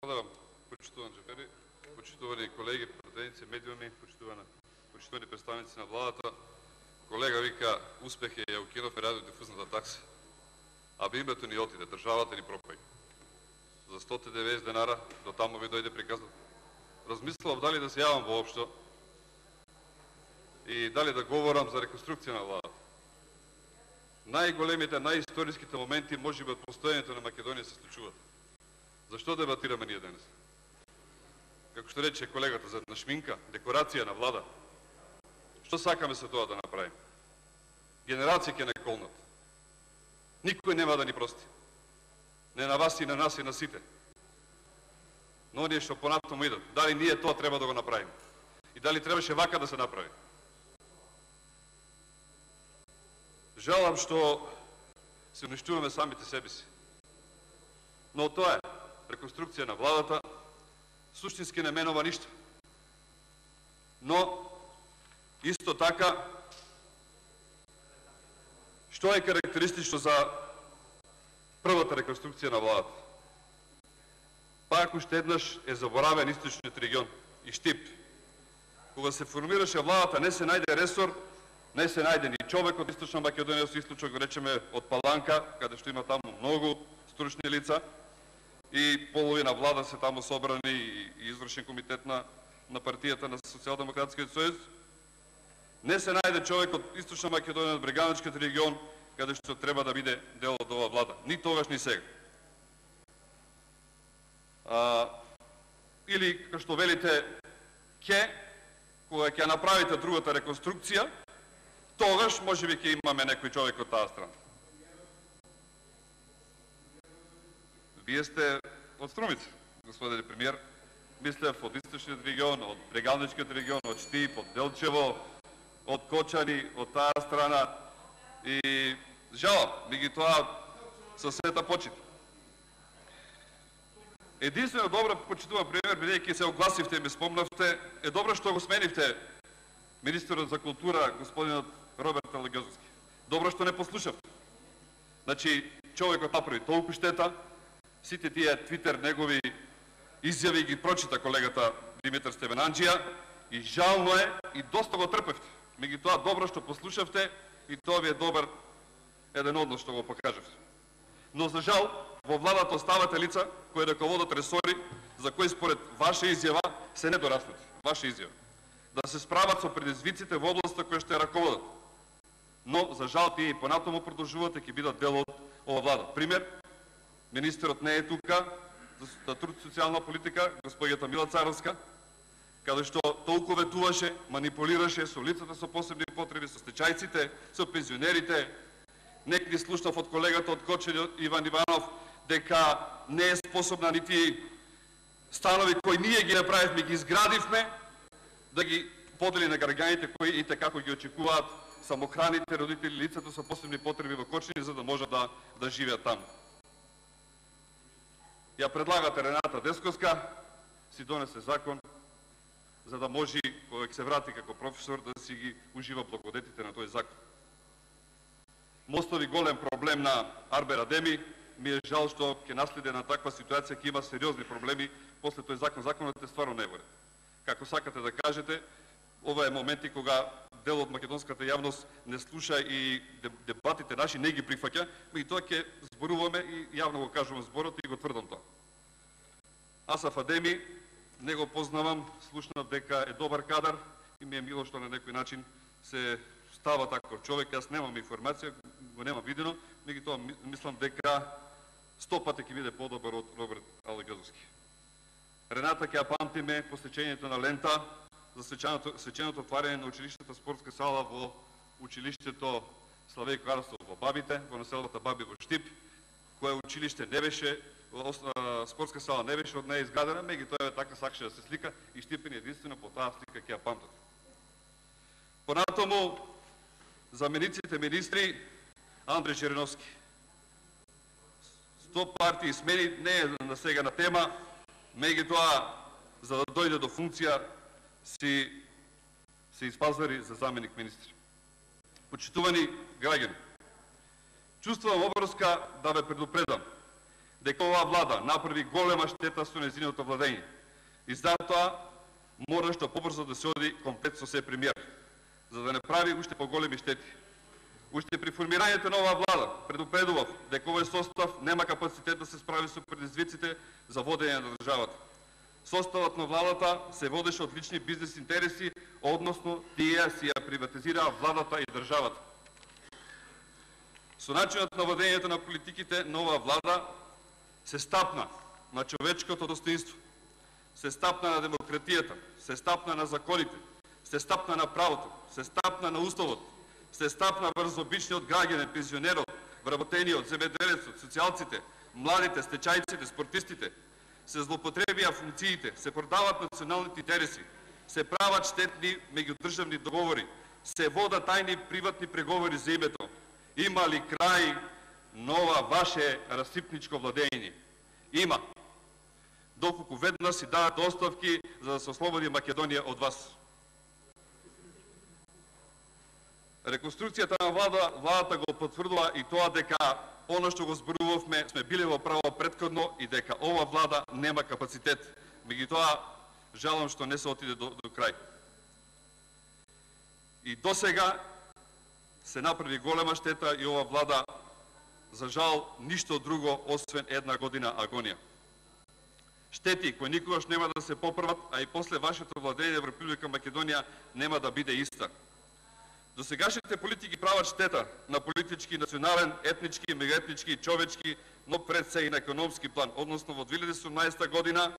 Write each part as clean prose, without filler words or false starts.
Благодарам, почитуван Джафери, почитувани колеги, пратеници, медиуми, почитувани представници на владата. Колега вика, успех е ја укинавме радиодифузната такса. Аби името ни отиде, државата ни пропаѓа. За 190 денара, до таму ви дојде приказот. Размислав дали да се јавам воопшто и дали да говорам за реконструкција на владата. Најголемите, најисториските моменти може би од постојањето на Македонија се случуваат. Зашто дебатираме ние денес? Како што рече колегата, за една шминка, декорација на влада. Што сакаме се тоа да направим? Генерации ќе не колнат. Никој нема да ни прости. Не на вас и на нас и на сите. Но оние што понатаму идат, дали ние тоа треба да го направим? И дали требаше вака да се направи? Жалам што се уништуваме самите себе си. Но тоа е реконструкција на владата, суштински не менува ништо. Но, исто така, што е карактеристично за првата реконструкција на владата? Пак уште еднаш е заборавен источниот регион и Штип. Кога се формираше владата, не се најде ресор, не се најде ни човек од Источна Македонија со исклучок, го речеме, од Паланка, каде што има таму многу стручни лица, и половина влада се таму собрани и извршен комитет на партијата на Социјалдемократскиот сојуз. Не се најде човек од Источна Македонија, од Бреганичкиот регион, каде што треба да биде дел од оваа влада. Ни тогаш, ни сега. Или, како што велите, кога ќе направите другата реконструкција, тогаш можеби ќе имаме некој човек од таа страна. Вие сте од Струмица, господине премиер. Мислев од Источниот регион, од Брегалничкиот регион, од Штип, од Делчево, од Кочани, од таа страна. И жалам, меѓутоа со сета почит. Единствено добро, почитувам премиер, бидејќи се огласивте и ме спомнавте, е добро што го сменивте министерот за култура, господинот Роберт Алегјозовски. Добро што не послушавте. Значи, човекот направи толку штета, сите тие твитер негови изјави ги прочита колегата Димитар Стевенанџија и жално е и доста го трпевте. Меѓутоа добро што послушавте и тоа ви е добар еден однос што го покажавте. Но за жал во владата оставате лица кои раководат ресори за кои според ваша изјава се недораснати. Ваша изјава. Да се справат со предизвиците во областта која што ја раководат. Но за жал тие и понатаму продолжуваат и ќе бидат дел од ова влада. Пример, министерот не е тука за труд и социјална политика, господјата Мила Царовска, каде што толку ветуваше, манипулираше со лицата со посебни потреби, со стечајците, со пензионерите. Некој слушнав од колегата од Кочани, Иван Иванов, дека не е способна нити станови кои ние ги направивме, ги изградивме, да ги подели на граѓаните кои и како ги очекуваат самохраните родители, лицата со посебни потреби во Кочани, за да можат да живеат таму. Ја предлагате Рената Десковска, си донесе закон, за да може, кога ќе се врати како професор, да си ги ужива благодетите на тој закон. Мостови голем проблем на Арбер Адеми, ми е жал што ќе наследи на таква ситуација, ќе има сериозни проблеми после тој закон. Законот е стварно неверен. Како сакате да кажете, ова е моменти кога дел од македонската јавност не слуша и дебатите наши не ги прифаќа, и тоа ќе зборуваме и јавно го кажувам зборот и го тврдам тоа. Асаф Адеми, не го познавам, слушнав дека е добар кадар и ми е мило што на некој начин се става таков човек. Јас немам информација, го немам видено, меѓутоа мислам дека 100 пати ќе биде подобар од Роберт Алегјозовски. Рената ќе ја памтиме посечењето на лента за свеченото отварање на училиштата спортска сала во училиштето Славеј Карстов во Бабите, во населбата Баби во Штип, кое училиште не беше, спортска сала не беше од неја изградена, меѓутоа така сакаше да се слика и Штипен единствено по таа слика ќе ја памтат. Понатаму, замениците министри, Андреј Чериновски. 100 партии смени, не е на сега на тема, меѓутоа, за да дојде до функција, се испазари за заменик министри. Почитувани граѓани, чувствувам обврска да ве предупредам дека оваа влада направи голема штета со нејзиното владење. И затоа мора што побрзо да се оди комплет со се премиер, за да не прави уште поголеми штети. Уште при формирањето на оваа влада предупредував дека овој состав нема капацитет да се справи со предизвиците за водење на државата. Составот на владата се водеше од лични бизнес интереси, односно тие си ја приватизираа владата и државата. Со начинот на водењето на политиките на оваа влада се стапна на човечкото достоинство, се стапна на демократијата, се стапна на законите, се стапна на правото, се стапна на уставот, се стапна врз обичниот граѓанин, пензионерот, вработениот, земјоделецот, социјалците, младите, стечајците, спортистите, се злоупотребија функциите, се продават националните интереси, се прават штетни меѓудржавни договори, се водат тајни приватни преговори за името. Има ли крај на ова ваше расипничко владење? Има. Доколку веднаш си дадат оставки за да се ослободи Македонија од вас. Реконструкцијата на владата го потврдува и тоа дека оно што го зборувавме сме биле во право претходно и дека ова влада нема капацитет. Меѓутоа, жалам што не се отиде до крај. И досега се направи голема штета и ова влада, за жал, ништо друго освен една година агонија. Штети кои никогаш нема да се поправат, а и после вашето владење во Република Македонија нема да биде иста. Досегашните политики прават штета на политички, национален, етнички, меѓуетнички, човечки, но пред се и на економски план. Односно, во 2017 година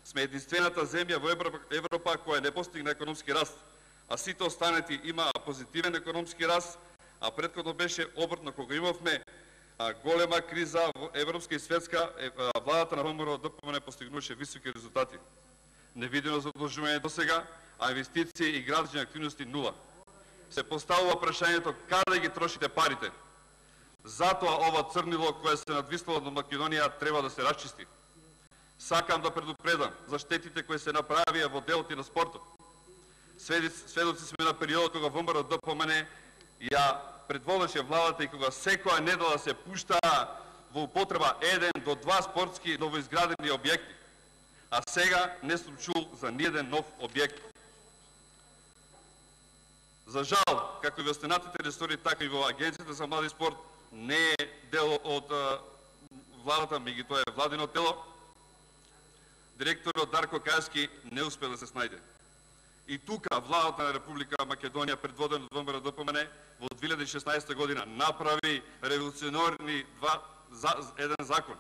сме единствената земја во Европа која не постигна економски раст, а сите останати имаа позитивен економски раст, а претходно беше обртно, кога имавме голема криза во европска и светска, владата на ВМРО ДПМН постигнуваше високи резултати. Невидено задолжување до сега, а инвестиции и градични активности нула. Се поставува прашањето каде ги трошите парите. Затоа ова црнило кое се надвиснало на Македонија треба да се расчисти. Сакам да предупредам за штетите кои се направија во делот и на спортот. Сведоци сме на периодот кога ВМРО ДПМН ја предводеше владата и кога секоја недела се пуштаа во употреба 1 до 2 спортски новоизградени објекти. А сега не сум чул за ниеден нов објект. За жал, како и во останатите ресори, така и во Агенцијата за млади спорт не е дел од владата, меѓутоа е владино тело. Директорот Дарко Кајевски не успе да се снајде. И тука владата на Република Македонија, предводена од ВМРО ДПМН, во 2016 година направи револуционарни еден закон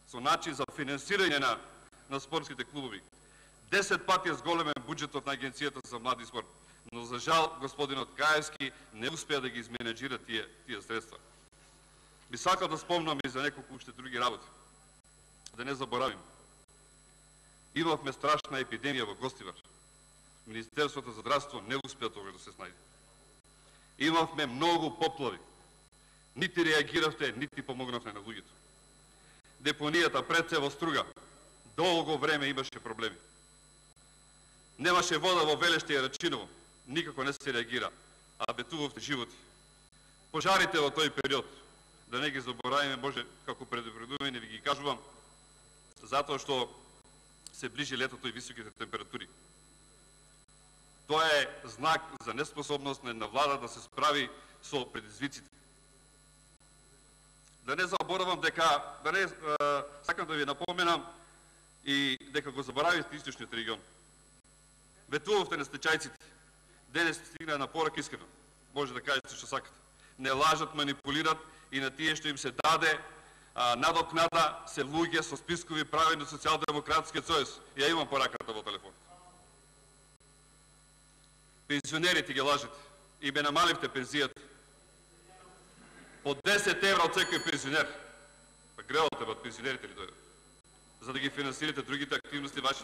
со начин за финансирање на спортските клубови. 10 пати е зголемен буџетот на Агенцијата за млади спорт. Но за жал господинот Каевски не успеа да ги изменеджира тие средства. Би сакал да спомнам и за неколку уште други работи. Да не заборавим. Имавме страшна епидемија во Гостивар. Министерството за здравство не успеа тоа да се снајде. Имавме многу поплави. Нити реагиравте, нити помогнавте на луѓето. Депонијата пред се во Струга. Долго време имаше проблеми. Немаше вода во Велеште и Рачиново. Никако не се реагира. А бетувавте животи. Пожарите во тој период, да не ги заборавиме, може како предупредување ви ги кажувам, затоа што се ближи летото и високите температури. Тоа е знак за неспособност на влада да се справи со предизвиците. Да не заборавам дека, сакам да ви напоменам и дека го заборавите источниот регион. Ветувавте на стечајците. Денес стигна на порак искрено. Може да кажете што сакате. Не лажат, манипулират и на тие што им се даде надокнада се луѓе со спискови правени од Социјалдемократскиот сојуз. Ја имам пораката во телефон. Пензионерите ги лажете. И бе намаливте пензијата. По 10 евра од секој пензионер. Па гревалте од пензионерите ли дојде? За да ги финансирате другите активности ваши.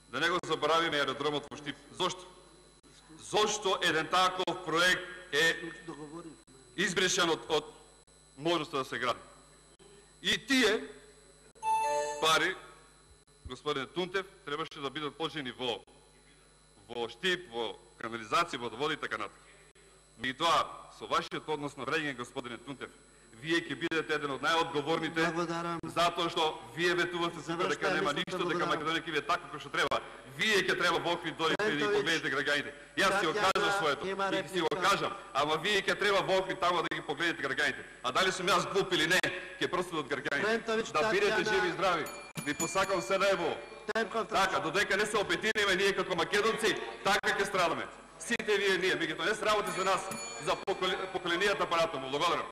Да не го заборавиме аеродромот во Штип. Зошто? Зошто еден таков проект е избришан од можноста да се гради? И тие пари, господин Тунтев, требаше да бидат положени во Штип, во канализација, водоводи и така натаму. Меѓутоа, со вашиот однос на вреѓање, господин Тунтев, вие ќе бидете еден од најодговорните, Благодарам. затоа што вие ветувате тука дека Завршувам нема мислата, ништо, дека благодарам. Македонија ќе биде така како што треба. Вие ќе треба Бог ви дойдете и Френтович, погледнете граѓаните. Јас си го Татјана кажам своето има и си го реплика. кажам, ама вие ќе треба Бог ви тамо да ги погледнете граѓаните. А дали сум јас глуп или не, ќе просудат граѓаните. Френтович, Да бидете Татјана. живи и здрави. Ви посакам се најбо. Темков, Така, додека не се обединиме ние како македонци, така ќе страдаме. Сите вие ние, меѓутоа не се работи за нас, за поколенијата апаратот му. Благодарам.